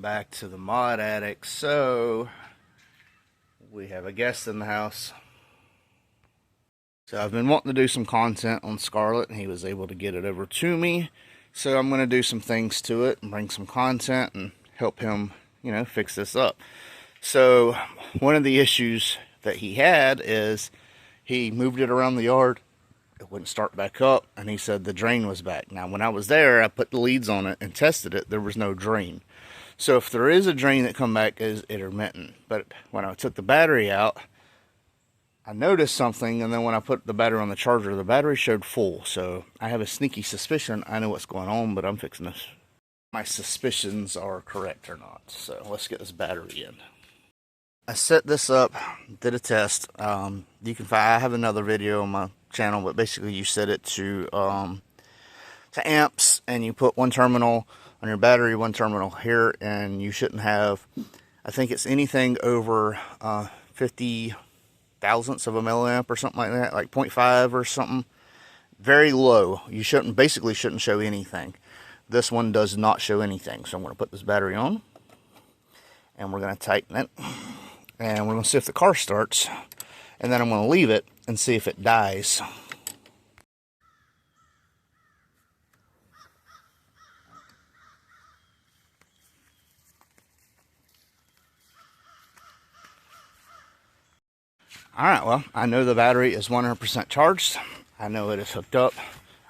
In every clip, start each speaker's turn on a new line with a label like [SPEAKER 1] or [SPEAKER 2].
[SPEAKER 1] back to the Mod Attic. So we have a guest in the house. So I've been wanting to do some content on Scarlett, and he was able to get it over to me. So I'm going to do some things to it and bring some content and help him, fix this up. So one of the issues that he had is he moved it around the yard. It wouldn't start back up, and he said the drain was back. Now, when I was there, I put the leads on it and tested it. There was no drain. So if there is a drain that come back, is intermittent. But when I took the battery out, I noticed something, and then when I put the battery on the charger, the battery showed full. So I have a sneaky suspicion. I know what's going on, but I'm fixing this. My suspicions are correct or not. So let's get this battery in. I set this up, did a test. You can find, I have another video on my channel, but basically you set it to amps, and you put one terminal on your battery, one terminal here, and you shouldn't have, I think it's anything over 50 thousandths of a milliamp or something like that, like 0.5 or something. Very low. You basically shouldn't show anything. This one does not show anything. So I'm going to put this battery on, and we're going to tighten it, and we're going to see if the car starts, and then I'm going to leave it and see if it dies. Alright, well, I know the battery is 100% charged. I know it is hooked up.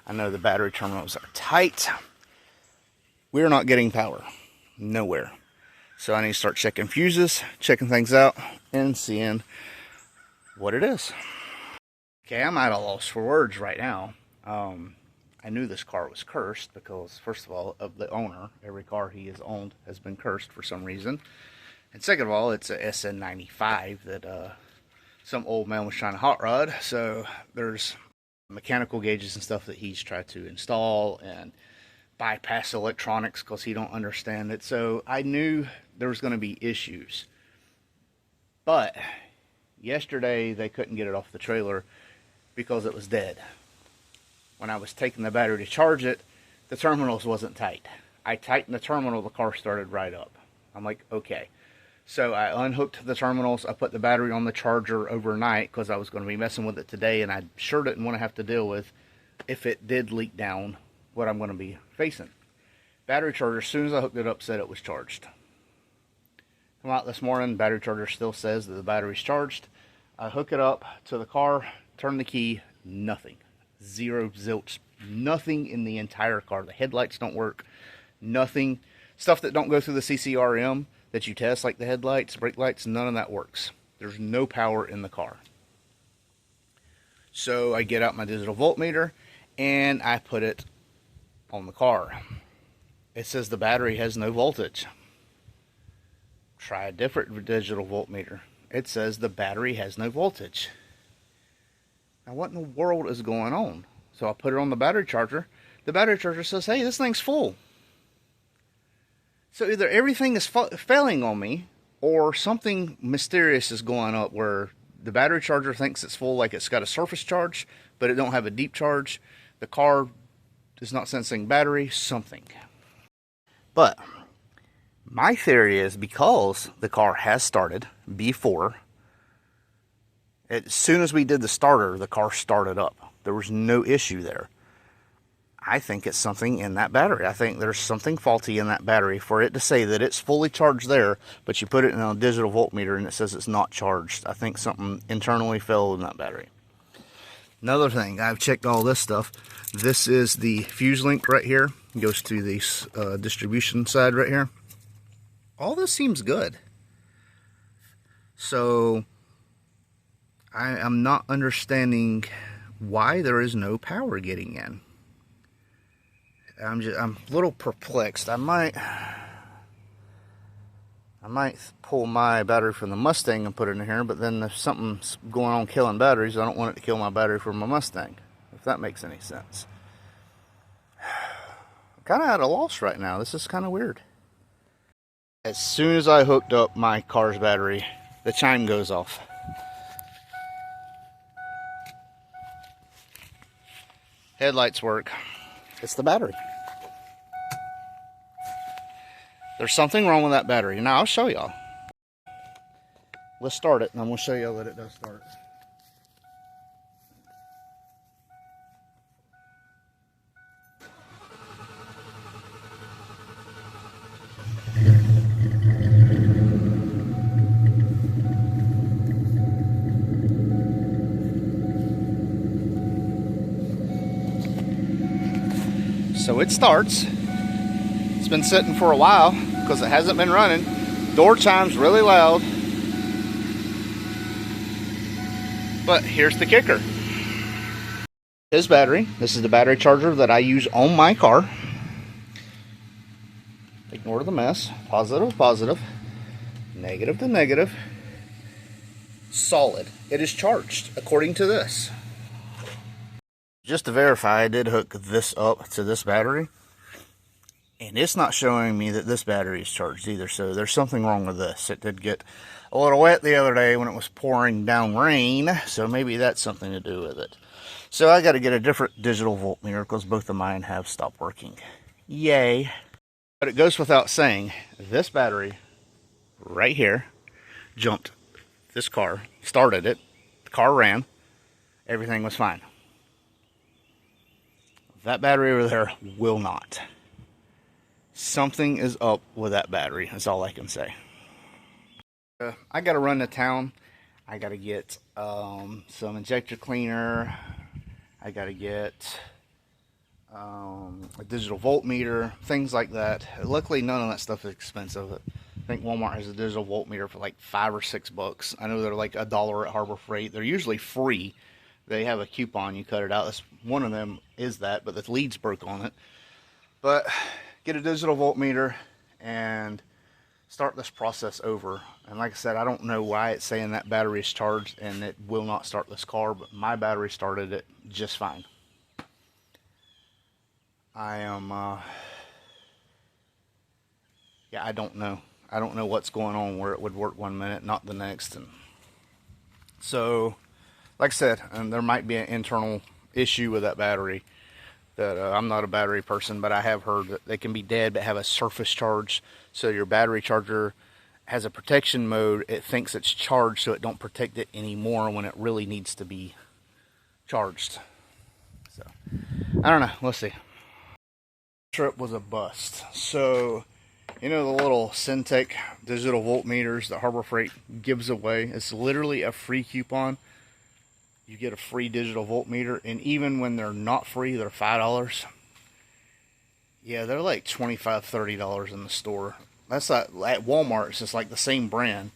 [SPEAKER 1] I know the battery terminals are tight. We're not getting power. Nowhere. So I need to start checking fuses, checking things out, and seeing what it is. Okay, I'm at a loss for words right now. I knew this car was cursed because, first of all, of the owner. Every car he has owned has been cursed for some reason. And second of all, it's a SN95 that some old man was trying to hot rod. So there's mechanical gauges and stuff that he's tried to install and bypass electronics because he don't understand it. So I knew there was going to be issues. But yesterday they couldn't get it off the trailer because it was dead. When I was taking the battery to charge it, the terminals wasn't tight. I tightened the terminal, the car started right up. I'm like, okay. So I unhooked the terminals. I put the battery on the charger overnight because I was going to be messing with it today, and I sure didn't want to have to deal with, if it did leak down, what I'm going to be facing. Battery charger, as soon as I hooked it up, said it was charged. Come out this morning, battery charger still says that the battery's charged. I hook it up to the car, turn the key, nothing. Zero, zilch, nothing in the entire car. The headlights don't work, nothing. Stuff that don't go through the CCRM that you test, like the headlights, brake lights, none of that works. There's no power in the car. So I get out my digital voltmeter and I put it on the car. It says the battery has no voltage. Try a different digital voltmeter. It says the battery has no voltage. Now what in the world is going on? So I put it on the battery charger. The battery charger says, hey, this thing's full. So either everything is failing on me, or something mysterious is going up where the battery charger thinks it's full, like it's got a surface charge, but it don't have a deep charge. The car is not sensing battery, something. But my theory is because the car has started before, as soon as we did the starter, the car started up. There was no issue there. I think it's something in that battery. I think there's something faulty in that battery for it to say that it's fully charged there, but you put it in a digital voltmeter and it says it's not charged. I think something internally failed in that battery. Another thing, I've checked all this stuff. This is the fuse link right here. It goes to the distribution side right here. All this seems good. So I am not understanding why there is no power getting in. I'm a little perplexed. I might pull my battery from the Mustang and put it in here, but then if something's going on killing batteries, I don't want it to kill my battery from my Mustang, if that makes any sense. I'm kind of at a loss right now. This is kind of weird. As soon as I hooked up my car's battery, the chime goes off. Headlights work. It's the battery. There's something wrong with that battery. Now I'll show y'all. Let's start it, and I'm going to show y'all that it does start. So it starts. It's been sitting for a while because it hasn't been running. Door chimes really loud. But here's the kicker. His battery. This is the battery charger that I use on my car. Ignore the mess. Positive, positive. Negative to negative. Solid. It is charged according to this. Just to verify, I did hook this up to this battery, and it's not showing me that this battery is charged either, so there's something wrong with this. It did get a little wet the other day when it was pouring down rain, so maybe that's something to do with it. So I got to get a different digital voltmeter because both of mine have stopped working. Yay. But it goes without saying, this battery right here jumped this car, started it, the car ran, everything was fine. That battery over there will not. Something is up with that battery. That's all I can say. I got to run to town. I got to get some injector cleaner. I got to get a digital voltmeter, things like that. Luckily, none of that stuff is expensive. I think Walmart has a digital voltmeter for like $5 or $6. I know they're like $1 at Harbor Freight. They're usually free. They have a coupon, you cut it out. That's one of them is that, but the leads broke on it. But get a digital voltmeter and start this process over. And like I said, I don't know why it's saying that battery is charged and it will not start this car, but my battery started it just fine. I am, yeah, I don't know. I don't know what's going on where it would work one minute, not the next. And so, like I said, there might be an internal issue with that battery. That I'm not a battery person, but I have heard that they can be dead but have a surface charge. So your battery charger has a protection mode. It thinks it's charged, so it don't protect it anymore when it really needs to be charged. So I don't know. Let's see. Trip was a bust. So you know the little Syntec digital voltmeters that Harbor Freight gives away? It's literally a free coupon. You get a free digital voltmeter, and even when they're not free, they're $5. Yeah, they're like $25, $30 in the store. That's not, at Walmart, it's just like the same brand.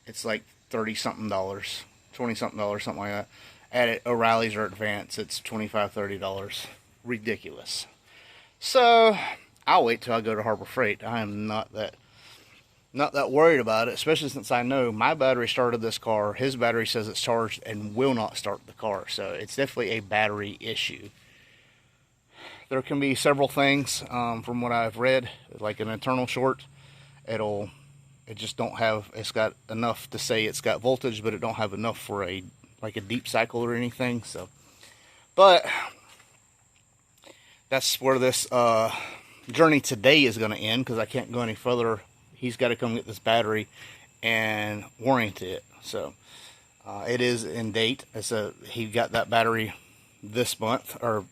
[SPEAKER 1] It's like $30-something, $20-something, something like that. At O'Reilly's or Advance, it's $25, $30. Ridiculous. So, I'll wait till I go to Harbor Freight. I am not that worried about it, especially since I know my battery started this car. His battery says it's charged and will not start the car. So it's definitely a battery issue. There can be several things from what I've read, like an internal short. It just don't have, it's got enough to say it's got voltage, but it don't have enough for a deep cycle or anything. So, but that's where this journey today is going to end, because I can't go any further. He's got to come get this battery and warranty it. So it is in date. He got that battery this month, or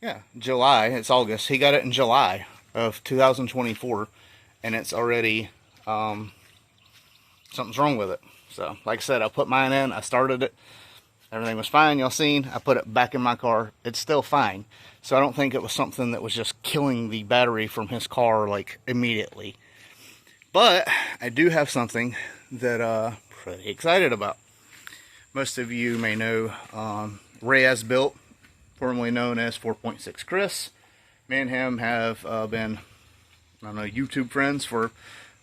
[SPEAKER 1] yeah, July. It's August. He got it in July of 2024, and it's already something's wrong with it. So like I said, I put mine in. I started it. Everything was fine, y'all seen. I put it back in my car. It's still fine. So I don't think it was something that was just killing the battery from his car, like, immediately. But I do have something that I'm pretty excited about. Most of you may know Ray As Built, formerly known as 4.6 Chris. Me and him have been, I don't know, YouTube friends for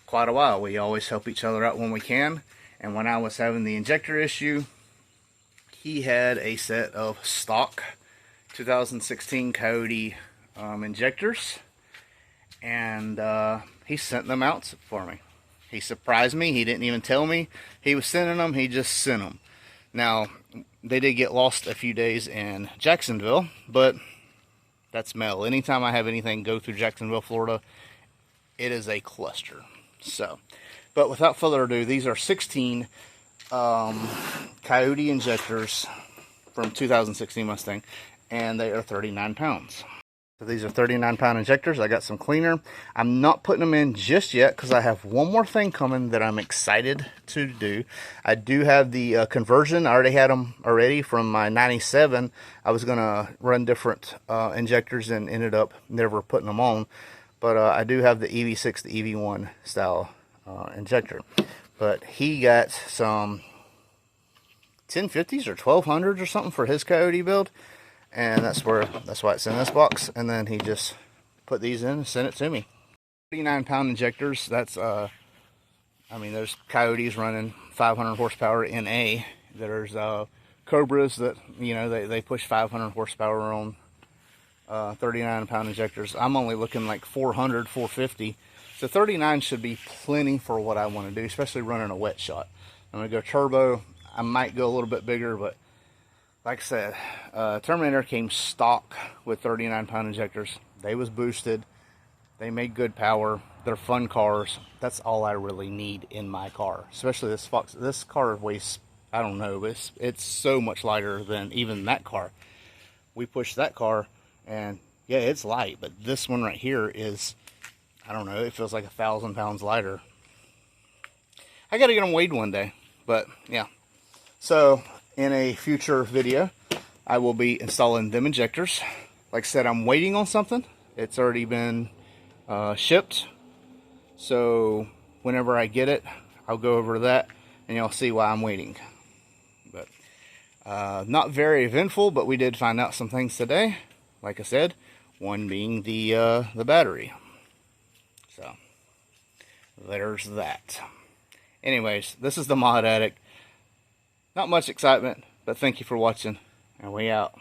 [SPEAKER 1] quite a while. We always help each other out when we can. And when I was having the injector issue, he had a set of stock 2016 Coyote injectors, and he sent them out for me. He surprised me. He didn't even tell me he was sending them. He just sent them. Now, they did get lost a few days in Jacksonville, but That's mail. Anytime I have anything go through Jacksonville, Florida, it is a cluster. So, but without further ado, these are 16 Coyote injectors from 2016 Mustang, and they are 39 pounds. So these are 39-pound injectors. I got some cleaner. I'm not putting them in just yet because I have one more thing coming that I'm excited to do. I do have the conversion. I already had them already from my 97. I was going to run different injectors and ended up never putting them on. But I do have the EV6, the EV1 style injector. But he got some 1050s or 1200s or something for his Coyote build. And that's why it's in this box. And then he just put these in and sent it to me. 39-pound injectors. That's I mean, there's Coyotes running 500 horsepower in A. There's Cobras that, you know, they push 500 horsepower on 39-pound injectors. I'm only looking like 400, 450. So 39 should be plenty for what I want to do, especially running a wet shot. I'm gonna go turbo. I might go a little bit bigger, but like I said, Terminator came stock with 39-pound injectors. They was boosted. They made good power. They're fun cars. That's all I really need in my car. Especially this Fox. This car weighs, I don't know, it's so much lighter than even that car. We pushed that car, and yeah, it's light. But this one right here is, I don't know, it feels like 1,000 pounds lighter. I got to get them weighed one day. But yeah. So in a future video, I will be installing them injectors. Like I said, I'm waiting on something. It's already been shipped. So whenever I get it, I'll go over that and you'll see why I'm waiting. But not very eventful, but we did find out some things today. Like I said, one being the battery. So there's that. Anyways, this is the Mod Addict. Not much excitement, but thank you for watching, and we out.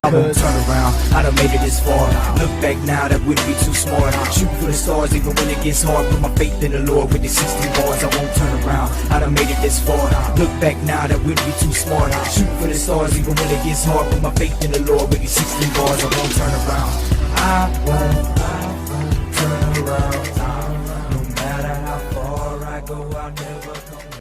[SPEAKER 2] I won't turn around, I done made it this far. Look back now, that wouldn't be too smart. Shoot for the stars even when it gets hard. Put my faith in the Lord with the 16 bars. I won't turn around, I done made it this far. Look back now, that wouldn't be too smart. Shoot for the stars even when it gets hard. Put my faith in the Lord with the 16 bars. I won't turn around, I won't turn around. No matter how far I go, I'll never come back.